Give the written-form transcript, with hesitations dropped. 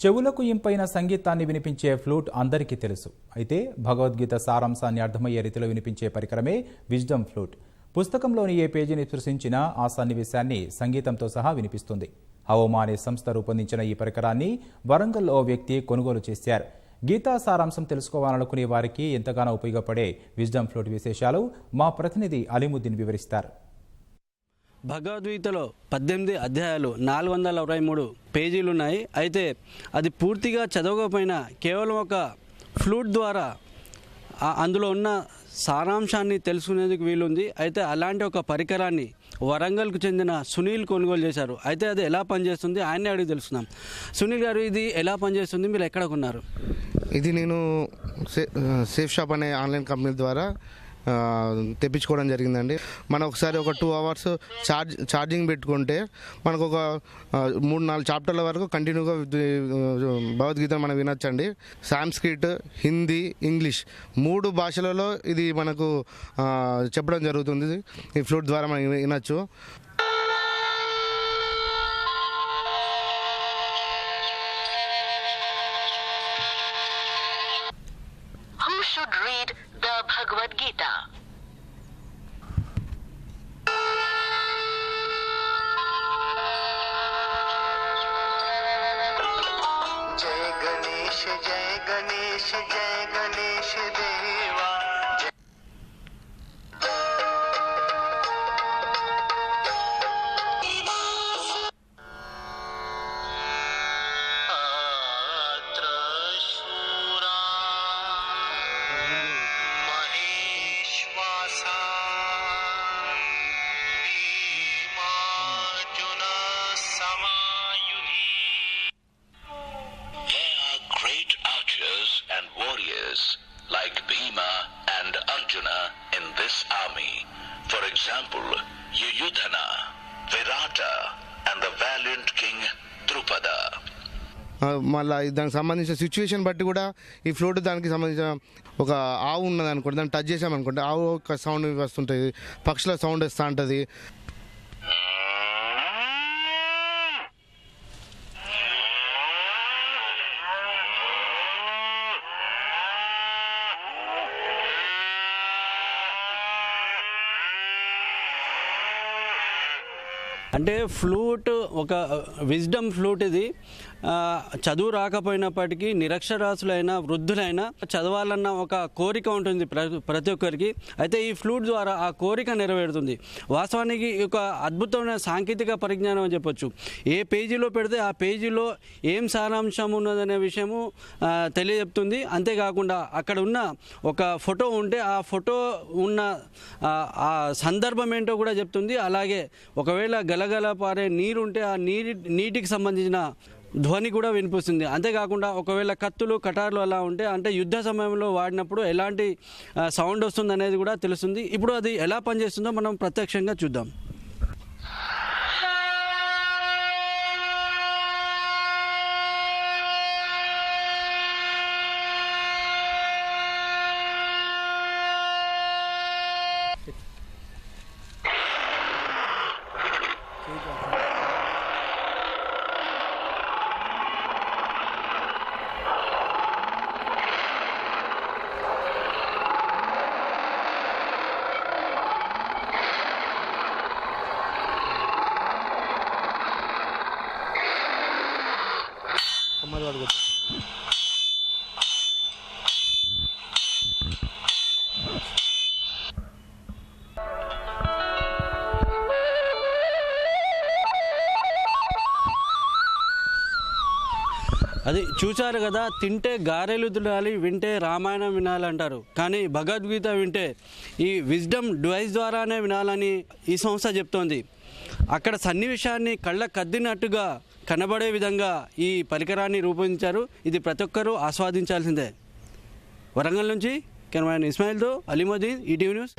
చెవులకు ఇంపైన సంగీతాన్ని వినిపించే ఫ్లూట్ అందరికీ తెలుసు. అయితే భగవద్గీత సారాంశాన్ని అర్థమయ్యే రీతిలో వినిపించే పరికరమే విజ్డమ్ ఫ్లూట్. పుస్తకంలోని ఏ పేజీని స్పృశించినా ఆ సన్నివేశాన్ని సంగీతంతో సహా వినిపిస్తుంది. హవోమా అనే సంస్థ రూపొందించిన ఈ పరికరాన్ని వరంగల్లో ఓ వ్యక్తి కొనుగోలు చేశారు. గీతా సారాంశం తెలుసుకోవాలనుకునే వారికి ఎంతగానో ఉపయోగపడే విజ్డమ్ ఫ్లూట్ విశేషాలు మా ప్రతినిధి అలీముద్దీన్ వివరిస్తారు. భగవద్గీతలో 18 అధ్యాయాలు 423 పేజీలు ఉన్నాయి. అయితే అది పూర్తిగా చదవకపోయినా కేవలం ఒక ఫ్లూట్ ద్వారా అందులో ఉన్న సారాంశాన్ని తెలుసుకునేందుకు వీలుంది. అయితే అలాంటి ఒక పరికరాన్ని వరంగల్కు చెందిన సునీల్ కొనుగోలు చేశారు. అయితే అది ఎలా పనిచేస్తుంది ఆయన్ని అడిగి తెలుసుకుందాం. సునీల్ గారు, ఇది ఎలా పనిచేస్తుంది, మీరు ఎక్కడ కొన్నారు? ఇది నేను సేఫ్ షాప్ అనే ఆన్లైన్ కంపెనీ ద్వారా తెప్పించుకోవడం జరిగిందండి. మనం ఒకసారి ఒక 2 అవర్స్ ఛార్జింగ్ పెట్టుకుంటే మనకు ఒక 3-4 చాప్టర్ల వరకు కంటిన్యూగా భగవద్గీత మనం వినొచ్చండి. సాంస్క్రిట్, హిందీ, ఇంగ్లీష్ 3 భాషలలో ఇది మనకు చెప్పడం జరుగుతుంది. ఈ ఫ్లూట్ ద్వారా మనం వినొచ్చు. Who should read the Bhagavad Gita? Jai Ganesh, Jai Ganesh, Jai Ganesh Deva. And warriors like Bhima and Arjuna in this army. For example, Yuyudhana, Virata and the valiant king Drupada. మళ్ళీ దానికి సంబంధించిన situation బట్టి కూడా ఈ flute దానికి సంబంధించిన ఒక ఆవు ఉన్నది అనుకోండి, దాన్ని టచ్ చేసామనుకోండి ఆవు ఒక సౌండ్ వస్తుంటుంది, పక్షుల సౌండ్ వస్తూ ఉంటుంది. అంటే ఫ్లూట్ ఒక విజ్డమ్ ఫ్లూట్. ఇది చదువు రాకపోయినప్పటికీ నిరక్షరాస్యులైన వృద్ధులైనా చదవాలన్న ఒక కోరిక ఉంటుంది ప్రతి ఒక్కరికి. అయితే ఈ ఫ్లూట్ ద్వారా ఆ కోరిక నెరవేరుతుంది. వాస్తవానికి ఒక అద్భుతమైన సాంకేతిక పరిజ్ఞానం అని చెప్పొచ్చు. ఏ పేజీలో పెడితే ఆ పేజీలో ఏం సారాంశం ఉన్నదనే విషయము తెలియజెప్తుంది. అంతేకాకుండా అక్కడ ఉన్న ఒక ఫోటో ఉంటే ఆ ఫోటో ఉన్న ఆ సందర్భం ఏంటో కూడా చెప్తుంది. అలాగే ఒకవేళ గలగల పారే నీరు ఉంటే ఆ నీటికి సంబంధించిన ధ్వని కూడా వినిపిస్తుంది. అంతేకాకుండా ఒకవేళ కత్తులు కటార్లు అలా ఉంటే అంటే యుద్ధ సమయంలో వాడినప్పుడు ఎలాంటి సౌండ్ వస్తుంది అనేది కూడా తెలుస్తుంది. ఇప్పుడు అది ఎలా పనిచేస్తుందో మనం ప్రత్యక్షంగా చూద్దాం. అది చూశారు కదా, తింటే గారెలు తినాలి, వింటే రామాయణం వినాలంటారు. కానీ భగవద్గీత వింటే ఈ విజ్డమ్ డివైస్ ద్వారానే వినాలని ఈ సంస్థ చెప్తోంది. అక్కడ సన్నివేశాన్ని కళ్ళకు కద్దినట్టుగా కనబడే విధంగా ఈ పరికరాన్ని రూపొందించారు. ఇది ప్రతి ఒక్కరూ ఆస్వాదించాల్సిందే. వరంగల్ నుంచి కెమెరామెన్ ఇస్మాయిల్తో అలీముద్దీన్, ఈటీవీ న్యూస్.